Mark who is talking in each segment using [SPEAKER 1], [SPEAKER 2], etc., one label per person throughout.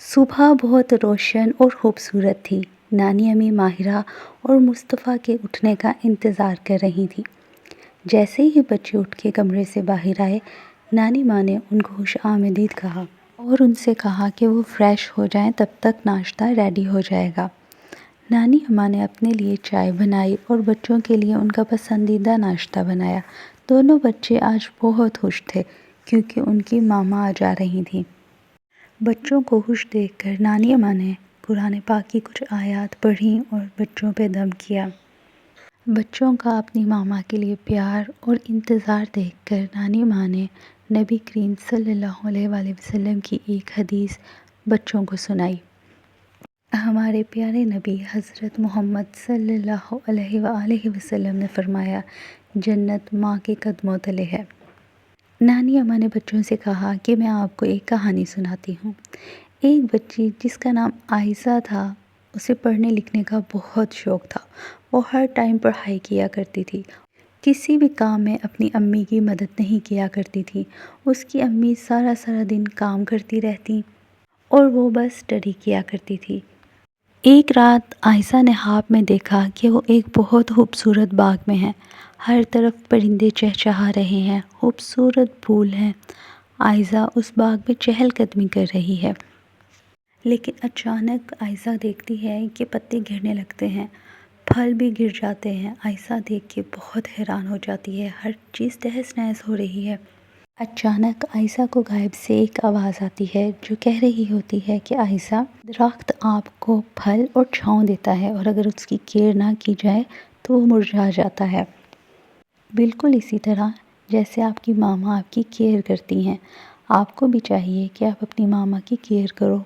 [SPEAKER 1] صبح بہت روشن اور خوبصورت تھی۔ نانی امی ماہرہ اور مصطفیٰ کے اٹھنے کا انتظار کر رہی تھیں۔ جیسے ہی بچے اٹھ کے کمرے سے باہر آئے، نانی ماں نے ان کو خوش آمدید کہا اور ان سے کہا کہ وہ فریش ہو جائیں، تب تک ناشتہ ریڈی ہو جائے گا۔ نانی اماں نے اپنے لیے چائے بنائی اور بچوں کے لیے ان کا پسندیدہ ناشتہ بنایا۔ دونوں بچے آج بہت خوش تھے کیونکہ ان کی ماما آ جا رہی تھیں۔ بچوں کو خوش دیکھ کر نانی اماں نے قرآن پاک کی کچھ آیات پڑھیں اور بچوں پہ دم کیا۔ بچوں کا اپنی ماما کے لیے پیار اور انتظار دیکھ کر نانی ماں نے نبی کریم صلی اللہ علیہ وآلہ وسلم کی ایک حدیث بچوں کو سنائی۔ ہمارے پیارے نبی حضرت محمد صلی اللہ علیہ وآلہ وسلم نے فرمایا، جنت ماں کے قدموں تلے ہے۔ نانی اماں نے بچوں سے کہا کہ میں آپ کو ایک کہانی سناتی ہوں۔ ایک بچی جس کا نام عائشہ تھا، اسے پڑھنے لکھنے کا بہت شوق تھا۔ وہ ہر ٹائم پڑھائی کیا کرتی تھی، کسی بھی کام میں اپنی امی کی مدد نہیں کیا کرتی تھی۔ اس کی امی سارا دن کام کرتی رہتی اور وہ بس اسٹڈی کیا کرتی تھی۔ ایک رات عائشہ نے خواب میں دیکھا کہ وہ ایک بہت خوبصورت باغ میں ہے۔ ہر طرف پرندے چہچہا رہے ہیں، خوبصورت پھول ہیں۔ عائشہ اس باغ میں چہل قدمی کر رہی ہے، لیکن اچانک عائشہ دیکھتی ہے کہ پتے گرنے لگتے ہیں، پھل بھی گر جاتے ہیں۔ عائشہ دیکھ کے بہت حیران ہو جاتی ہے، ہر چیز تہس نہس ہو رہی ہے۔ اچانک عائشہ کو غائب سے ایک آواز آتی ہے جو کہہ رہی ہوتی ہے کہ عائشہ، درخت آپ کو پھل اور چھاؤں دیتا ہے اور اگر اس کی کیئر نہ کی جائے تو وہ مرجھا جاتا ہے۔ بالکل اسی طرح جیسے آپ کی ماما آپ کی کیئر کرتی ہیں، آپ کو بھی چاہیے کہ آپ اپنی ماما کی کیئر کرو۔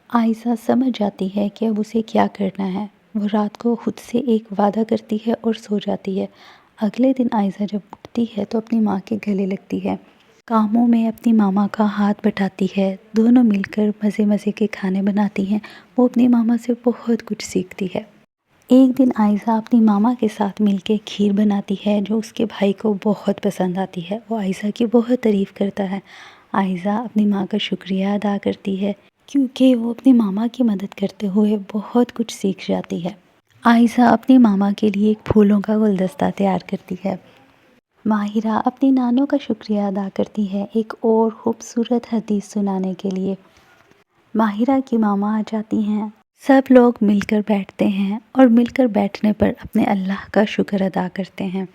[SPEAKER 1] عائشہ سمجھ جاتی ہے کہ اب اسے کیا کرنا ہے۔ وہ رات کو خود سے ایک وعدہ کرتی ہے اور سو جاتی ہے۔ اگلے دن عائشہ جب اٹھتی ہے تو اپنی ماں کے گلے لگتی ہے، کاموں میں اپنی ماما کا ہاتھ بٹاتی ہے، دونوں مل کر مزے کے کھانے بناتی ہیں۔ وہ اپنی ماما سے بہت کچھ سیکھتی ہے۔ ایک دن عائشہ اپنی ماما کے ساتھ مل کے کھیر بناتی ہے جو اس کے بھائی کو بہت پسند آتی ہے۔ وہ عائشہ کی بہت تعریف کرتا ہے۔ عائشہ اپنی ماں کا شکریہ ادا کرتی ہے کیونکہ وہ اپنی ماما کی مدد کرتے ہوئے بہت کچھ سیکھ جاتی ہے۔ عائشہ اپنی ماما کے لیے ایک پھولوں کا گلدستہ تیار کرتی ہے۔ ماہرہ اپنی نانوں کا شکریہ ادا کرتی ہے ایک اور خوبصورت حدیث سنانے کے لیے۔ ماہرہ کی ماما آ جاتی ہیں، سب لوگ مل کر بیٹھتے ہیں اور مل کر بیٹھنے پر اپنے اللہ کا شکر ادا کرتے ہیں۔